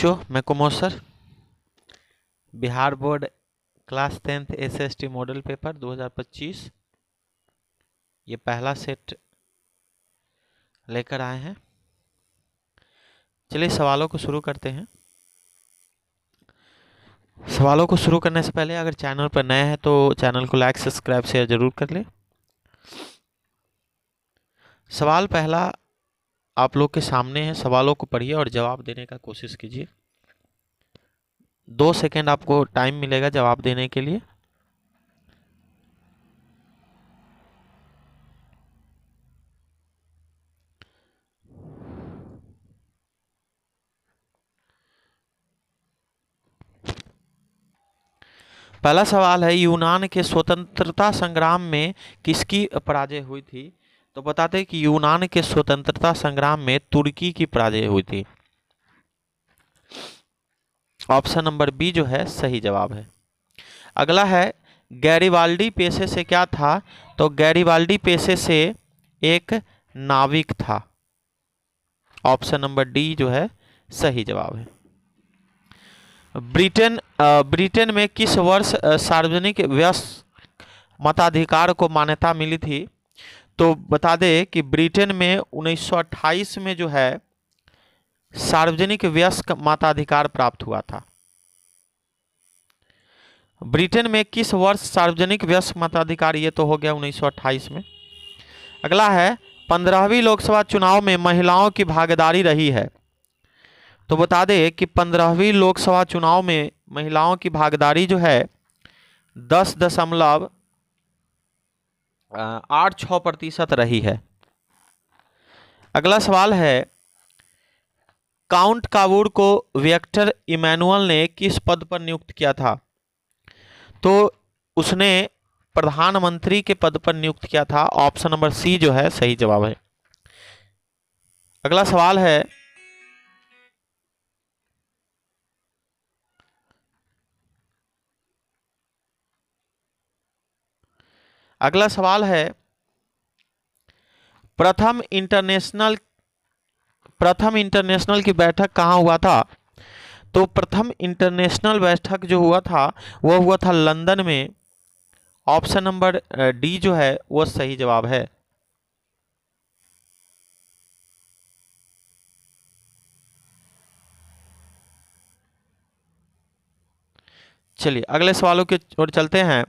बच्चों, मैं Kumar sir, Bihar board class 10th SST model paper 2025 ये पहला सेट लेकर आए हैं। चलिए सवालों को शुरू करते हैं। सवालों को शुरू करने से पहले अगर चैनल पर नए हैं तो चैनल को लाइक, सब्सक्राइब, शेयर जरूर कर ले। सवाल पहला आप लोग के सामने है, सवालों को पढ़िए और जवाब देने का कोशिश कीजिए। 2 सेकंड आपको टाइम मिलेगा जवाब देने के लिए। पहला सवाल है, यूनान के स्वतंत्रता संग्राम में किसकी पराजय हुई थी? तो बताते हैं कि यूनान के स्वतंत्रता संग्राम में तुर्की की पराजय हुई थी। ऑप्शन नंबर बी जो है सही जवाब है। अगला है, गैरिबाल्डी पेशे से क्या था? तो गैरिबाल्डी पेशे से एक नाविक था। ऑप्शन नंबर डी जो है सही जवाब है। ब्रिटेन में किस वर्ष सार्वजनिक व्यस्क मताधिकार को मान्यता मिली थी? तो बता दें कि ब्रिटेन में 1928 में जो है सार्वजनिक व्यस्क मताधिकार प्राप्त हुआ था। ब्रिटेन में किस वर्ष सार्वजनिक व्यस्क मताधिकार? ये तो हो गया 1928 में। अगला है, 15वीं लोकसभा चुनाव में महिलाओं की भागीदारी रही है। तो बता दें कि 15वीं लोकसभा चुनाव में महिलाओं की भागीदारी जो है 10.86% रही है। अगला सवाल है, काउंट कावूर को विक्टर इमैनुअल ने किस पद पर नियुक्त किया था? तो उसने प्रधानमंत्री के पद पर नियुक्त किया था। ऑप्शन नंबर सी जो है सही जवाब है। अगला सवाल है, प्रथम इंटरनेशनल की बैठक कहाँ हुआ था? तो प्रथम इंटरनेशनल बैठक जो हुआ था वह हुआ था लंदन में। ऑप्शन नंबर डी जो है वो सही जवाब है। चलिए अगले सवालों की ओर चलते हैं।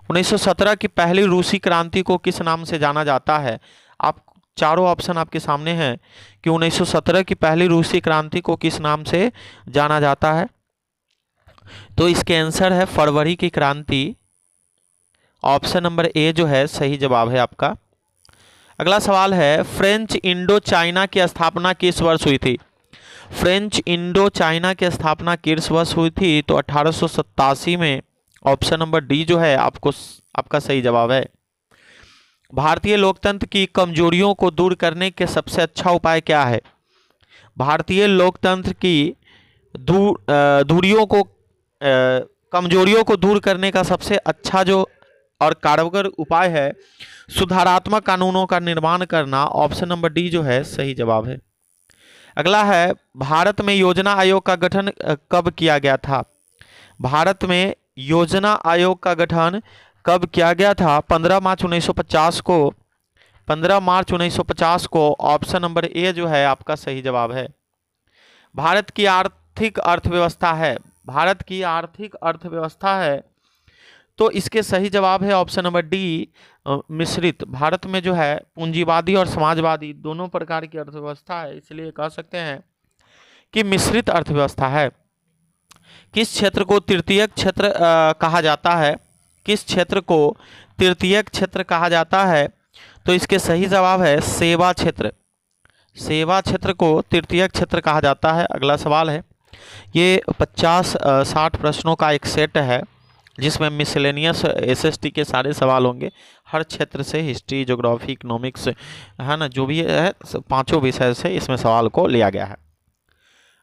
1917 की पहली रूसी क्रांति को किस नाम से जाना जाता है? आप चारों ऑप्शन आपके सामने हैं कि 1917 की पहली रूसी क्रांति को किस नाम से जाना जाता है। तो इसके आंसर है फरवरी की क्रांति। ऑप्शन नंबर ए जो है सही जवाब है आपका। अगला सवाल है, फ्रेंच इंडो चाइना की स्थापना किस वर्ष हुई थी? फ्रेंच इंडो चाइना की स्थापना किस वर्ष हुई थी? तो 1887 में। ऑप्शन नंबर डी जो है आपका सही जवाब है। भारतीय लोकतंत्र की कमजोरियों को दूर करने के सबसे अच्छा उपाय क्या है? भारतीय लोकतंत्र की कमजोरियों को दूर करने का सबसे अच्छा जो और कारगर उपाय है सुधारात्मक कानूनों का निर्माण करना। ऑप्शन नंबर डी जो है सही जवाब है। अगला है, भारत में योजना आयोग का गठन कब किया गया था? भारत में योजना आयोग का गठन कब किया गया था? 15 मार्च 1950 को। 15 मार्च 1950 को। ऑप्शन नंबर ए जो है आपका सही जवाब है। भारत की आर्थिक अर्थव्यवस्था है तो इसके सही जवाब है ऑप्शन नंबर डी मिश्रित। भारत में जो है पूंजीवादी और समाजवादी दोनों प्रकार की अर्थव्यवस्था है, इसलिए कह सकते हैं कि मिश्रित अर्थव्यवस्था है। किस क्षेत्र को तृतीयक क्षेत्र कहा जाता है? किस क्षेत्र को तृतीयक क्षेत्र कहा जाता है? तो इसके सही जवाब है सेवा क्षेत्र। सेवा क्षेत्र को तृतीयक क्षेत्र कहा जाता है। अगला सवाल है, ये 50-60 प्रश्नों का एक सेट है जिसमें मिसलेनियस एसएसटी के सारे सवाल होंगे। हर क्षेत्र से हिस्ट्री, ज्योग्राफी, इकोनॉमिक्स है ना, जो भी है 5 विषय से इसमें सवाल को लिया गया है।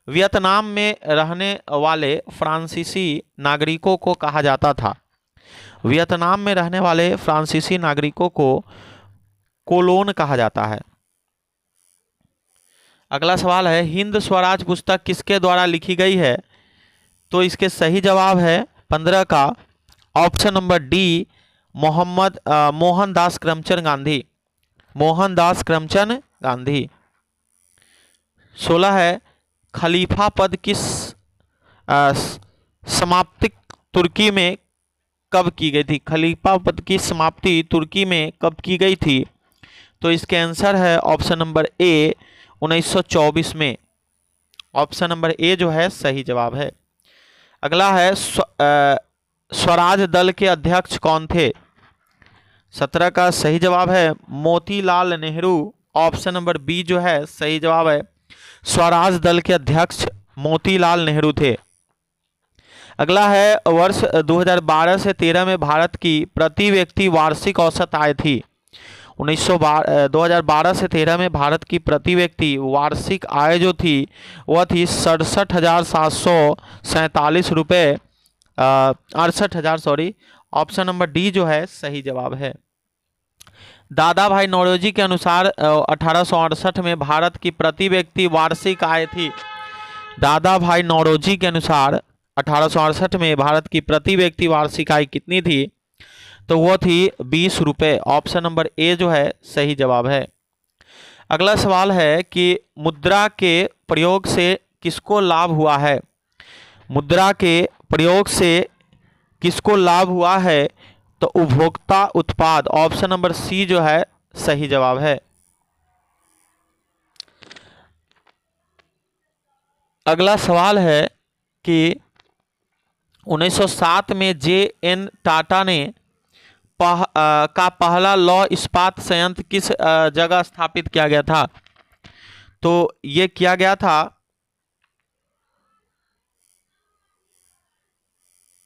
वियतनाम में रहने वाले फ्रांसीसी नागरिकों को कहा जाता था? वियतनाम में रहने वाले फ्रांसीसी नागरिकों को कोलोन कहा जाता है। अगला सवाल है हिंद स्वराज पुस्तक किसके द्वारा लिखी गई है? तो इसके सही जवाब है 15 का option number D, Mohandas Karamchand Gandhi. Mohandas Karamchand Gandhi. 16 है खलीफा पद किस समाप्ति तुर्की में कब की गई थी? खलीफा पद की समाप्ति तुर्की में कब की गई थी? तो इसके आंसर है ऑप्शन नंबर ए 1924 में। ऑप्शन नंबर ए जो है सही जवाब है। अगला है स्वराज दल के अध्यक्ष कौन थे? 17 का सही जवाब है Motilal Nehru. Option number B जो है सही जवाब है। स्वराज दल के अध्यक्ष मोतीलाल नेहरू थे। अगला है वर्ष 2012 से 13 में भारत की प्रति व्यक्ति वार्षिक औसत आय थी। 2012 से 13 में भारत की प्रति व्यक्ति वार्षिक आय जो थी वह थी 67,747 रुपये 68,000 सॉरी। ऑप्शन नंबर डी जो है सही जवाब है। दादा भाई नौरोजी के अनुसार 1868 में भारत की प्रति व्यक्ति वार्षिक आय थी। दादा भाई नौरोजी के अनुसार 1868 में भारत की प्रति व्यक्ति वार्षिक आय कितनी थी? तो वो थी 20 रुपये। ऑप्शन नंबर ए जो है सही जवाब है। अगला सवाल है कि मुद्रा के प्रयोग से किसको लाभ हुआ है? मुद्रा के प्रयोग से किसको लाभ हुआ है? तो उपभोक्ता उत्पाद। ऑप्शन नंबर सी जो है सही जवाब है। अगला सवाल है कि 1907 में जे.एन. टाटा ने का पहला लौह इस्पात संयंत्र किस जगह स्थापित किया गया था? तो ये किया गया था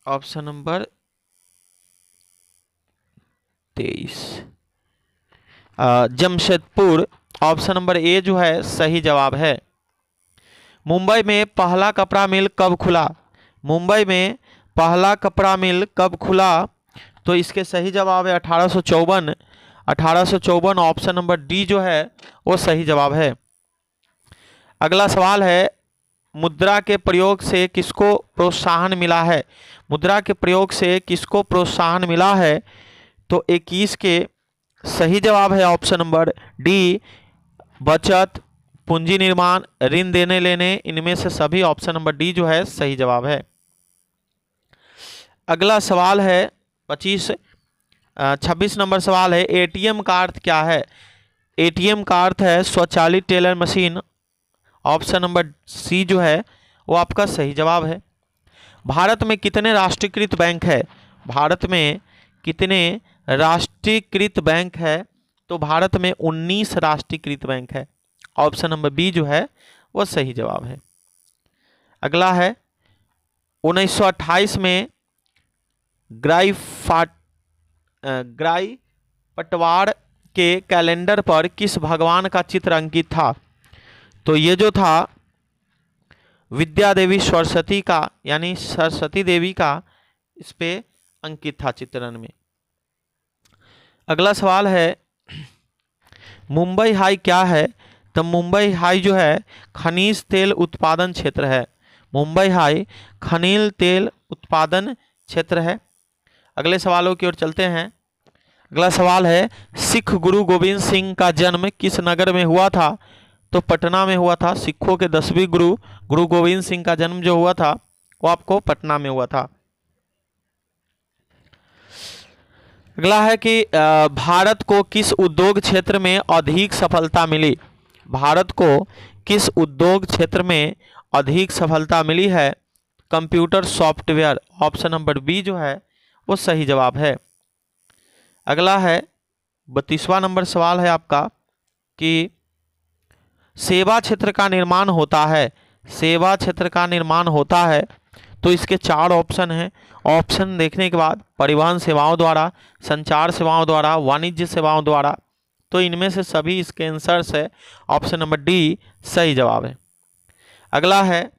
option number 23 Jamshedpur. Option number A जो है सही जवाब है। मुंबई में पहला कपड़ा मिल कब खुला? मुंबई में पहला कपड़ा मिल कब खुला? तो इसके सही जवाब है 1854। 1854 ऑप्शन नंबर डी जो है वो सही जवाब है। अगला सवाल है मुद्रा के प्रयोग से किसको प्रोत्साहन मिला है? मुद्रा के प्रयोग से किसको प्रोत्साहन मिला है? तो 21 के सही जवाब है ऑप्शन नंबर डी, बचत, पूंजी निर्माण, ऋण देने लेने, इनमें से सभी ऑप्शन नंबर डी जो है सही जवाब है। अगला सवाल है 26 नंबर सवाल है एटीएम का अर्थ क्या है? एटीएम का अर्थ है स्वचालित teller machine. Option number C जो है वो आपका सही जवाब है। भारत में कितने राष्ट्रीयकृत बैंक है? भारत में कितने राष्ट्रीयकृत बैंक है? तो भारत में 19 राष्ट्रीयकृत बैंक है। ऑप्शन नंबर बी जो है वो सही जवाब है। अगला है 1928 में ग्राई पटवार के कैलेंडर पर किस भगवान का चित्र अंकित था? तो ये जो था विद्या देवी सरस्वती का, यानी सरस्वती देवी का इस पे अंकित था चित्रण में। अगला सवाल है मुंबई हाई क्या है? तो मुंबई हाई जो है खनिज तेल उत्पादन क्षेत्र है। मुंबई हाई खनिज तेल उत्पादन क्षेत्र है। अगले सवालों की ओर चलते हैं। अगला सवाल है सिख गुरु गोविंद सिंह का जन्म किस नगर में हुआ था? तो पटना में हुआ था। सिखों के 10वें गुरु गोविंद सिंह का जन्म जो हुआ था वो आपको पटना में हुआ था। अगला है कि भारत को किस उद्योग क्षेत्र में अधिक सफलता मिली? भारत को किस उद्योग क्षेत्र में अधिक सफलता मिली है? Computer software. Option number B जो है वो सही जवाब है। अगला है 32वां नंबर सवाल है आपका कि सेवा क्षेत्र का निर्माण होता है। सेवा क्षेत्र का निर्माण होता है तो इसके 4 ऑप्शन हैं। ऑप्शन देखने के बाद परिवहन सेवाओं द्वारा, संचार सेवाओं द्वारा, वाणिज्य सेवाओं द्वारा, तो इनमें से सभी इसके आंसर है। ऑप्शन नंबर डी सही जवाब है। अगला है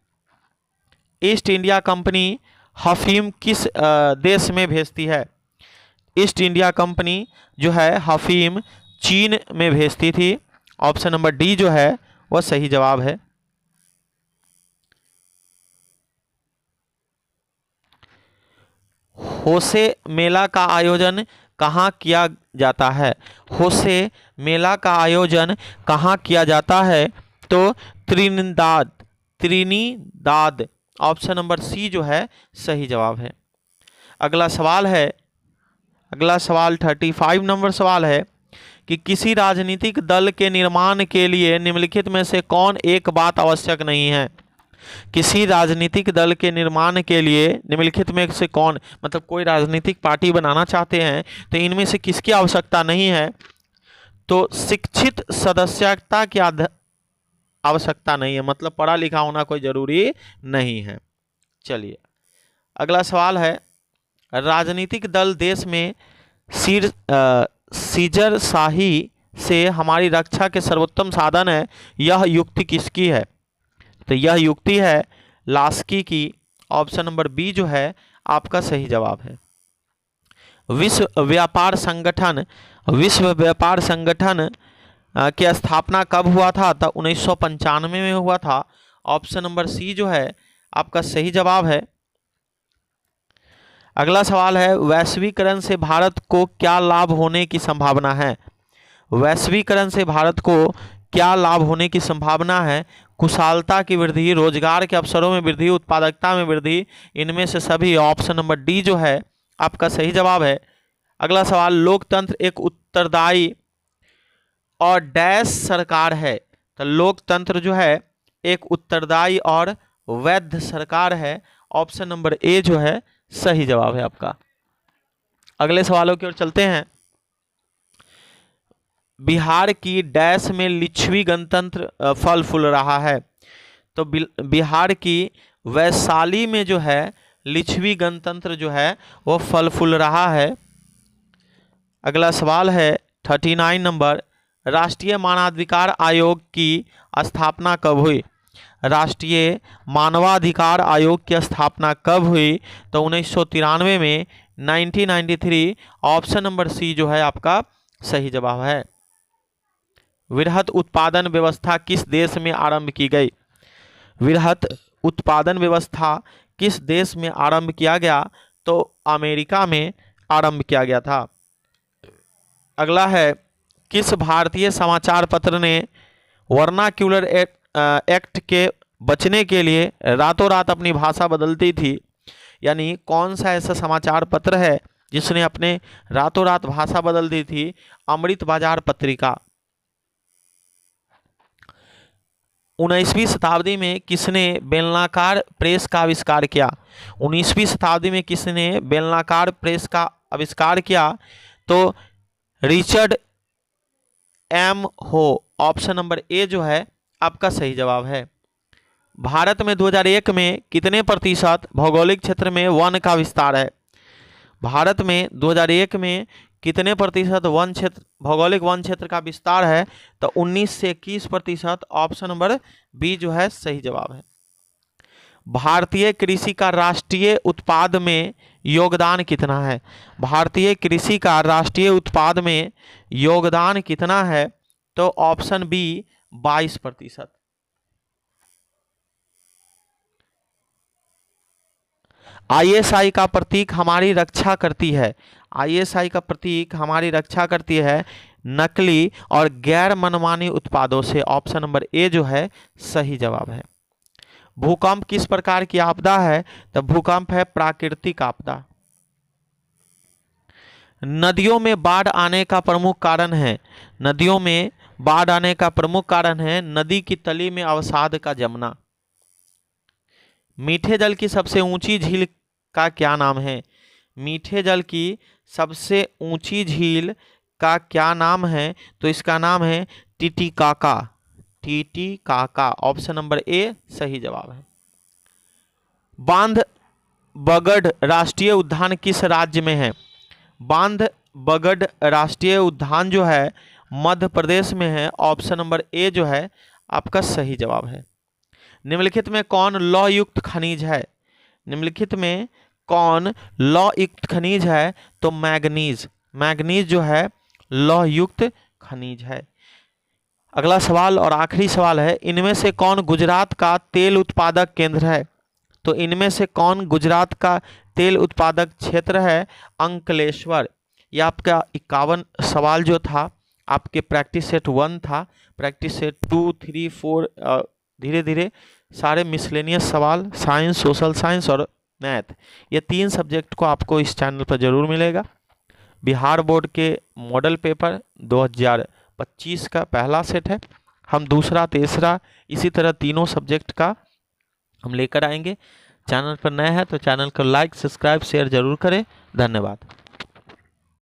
ईस्ट इंडिया कंपनी अफीम किस देश में भेजती है? ईस्ट इंडिया कंपनी जो है अफीम चीन में भेजती थी। ऑप्शन नंबर डी जो है वह सही जवाब है। होसे मेला का आयोजन कहाँ किया जाता है? होसे मेला का आयोजन कहाँ किया जाता है? तो Trinidad, Trinidad, option number C जो है सही जवाब है। अगला सवाल है, अगला सवाल 35 नंबर सवाल है कि किसी राजनीतिक दल के निर्माण के लिए निम्नलिखित में से कौन एक बात आवश्यक नहीं है? किसी राजनीतिक दल के निर्माण के लिए निम्नलिखित में से कौन, मतलब कोई राजनीतिक पार्टी बनाना चाहते हैं तो इनमें से किसकी आवश्यकता नहीं है? तो शिक्षित सदस्यता की आवश्यकता नहीं है, मतलब पढ़ा लिखा होना कोई जरूरी नहीं है। चलिए अगला सवाल है, राजनीतिक दल देश में सीजरशाही से हमारी रक्षा के सर्वोत्तम साधन है, यह युक्ति किसकी है? तो यह युक्ति है लास्की की, ऑप्शन नंबर बी जो है आपका सही जवाब है। विश्व व्यापार संगठन की स्थापना कब हुआ था? तो 1995 में हुआ था, ऑप्शन नंबर सी जो है आपका सही जवाब है। अगला सवाल है, वैश्वीकरण से भारत को क्या लाभ होने की संभावना है? वैश्वीकरण से भारत को क्या लाभ होने की संभावना है? कुशलता की वृद्धि, रोजगार के अवसरों में वृद्धि, उत्पादकता में वृद्धि, इनमें से सभी, ऑप्शन नंबर डी जो है आपका सही जवाब है। अगला सवाल, लोकतंत्र एक उत्तरदायी और डैश सरकार है? तो लोकतंत्र जो है एक उत्तरदायी और वैध सरकार है, ऑप्शन नंबर ए जो है सही जवाब है आपका। अगले सवालों की ओर चलते हैं। बिहार की डैश में लिच्छवी गणतंत्र फल फूल रहा है? तो बिहार की वैशाली में जो है लिच्छवी गणतंत्र जो है वो फल फूल रहा है। अगला सवाल है 39 नंबर, राष्ट्रीय मानवाधिकार आयोग की स्थापना कब हुई? राष्ट्रीय मानवाधिकार आयोग की स्थापना कब हुई? तो 1993 में, 1993, ऑप्शन नंबर सी जो है आपका सही जवाब है। वृहत उत्पादन व्यवस्था किस देश में आरंभ की गई? वृहत उत्पादन व्यवस्था किस देश में आरंभ किया गया? तो अमेरिका में आरंभ किया गया था। अगला है, किस भारतीय समाचार पत्र ने वर्नाक्यूलर एक्ट के बचने के लिए रातों रात अपनी भाषा बदल दी थी? यानी कौन सा ऐसा समाचार पत्र है जिसने अपने रातों रात भाषा बदल दी थी? अमृत बाजार पत्रिका। 19वीं शताब्दी में किसने बेलनाकार प्रेस का आविष्कार किया? 19वीं शताब्दी में किसने बेलनाकार प्रेस का आविष्कार किया? तो रिचर्ड एम हो, ऑप्शन नंबर ए जो है आपका सही जवाब है। भारत में 2001 में कितने प्रतिशत भौगोलिक क्षेत्र में वन का विस्तार है? भारत में 2001 में कितने प्रतिशत वन क्षेत्र, भौगोलिक वन क्षेत्र का विस्तार है? तो 19 से 21%, ऑप्शन नंबर बी जो है सही जवाब है। भारतीय कृषि का राष्ट्रीय उत्पाद में योगदान कितना है? भारतीय कृषि का राष्ट्रीय उत्पाद में योगदान कितना है? तो ऑप्शन बी 22%। ISI का प्रतीक हमारी रक्षा करती है? ISI का प्रतीक हमारी रक्षा करती है नकली और गैर मनमानी उत्पादों से, ऑप्शन नंबर ए जो है सही जवाब है। भूकंप किस प्रकार की आपदा है? तो भूकंप है प्राकृतिक आपदा। नदियों में बाढ़ आने का प्रमुख कारण है? नदियों में बाढ़ आने का प्रमुख कारण है नदी की तली में अवसाद का जमना। मीठे जल की सबसे ऊंची झील का क्या नाम है? मीठे जल की सबसे ऊंची झील का क्या नाम है? तो इसका नाम है Titicaca. Titicaca, option number A सही जवाब है। बांधवगढ़ राष्ट्रीय उद्यान किस राज्य में है? बांधवगढ़ राष्ट्रीय उद्यान जो है मध्य प्रदेश में है, ऑप्शन नंबर ए जो है आपका सही जवाब है। निम्नलिखित में कौन लौह युक्त खनिज है? निम्नलिखित में कौन लौह युक्त खनिज है? तो मैग्नीज। मैग्नीज जो है लौह युक्त खनिज है। अगला सवाल और आखिरी सवाल है, इनमें से कौन गुजरात का तेल उत्पादक केंद्र है? तो इनमें से कौन गुजरात का तेल उत्पादक क्षेत्र है? अंकलेश्वर। ये आपका 51 सवाल जो था आपके प्रैक्टिस सेट 1 था, प्रैक्टिस सेट 2, 3, 4 धीरे धीरे सारे मिसलेनियस सवाल, साइंस, सोशल साइंस और मैथ, ये 3 सब्जेक्ट को आपको इस चैनल पर जरूर मिलेगा। बिहार बोर्ड के मॉडल पेपर 2025 का पहला सेट है, हम दूसरा, तीसरा इसी तरह तीनों सब्जेक्ट का हम लेकर आएंगे। चैनल पर नए हैं तो चैनल को लाइक, सब्सक्राइब, शेयर जरूर करें। धन्यवाद।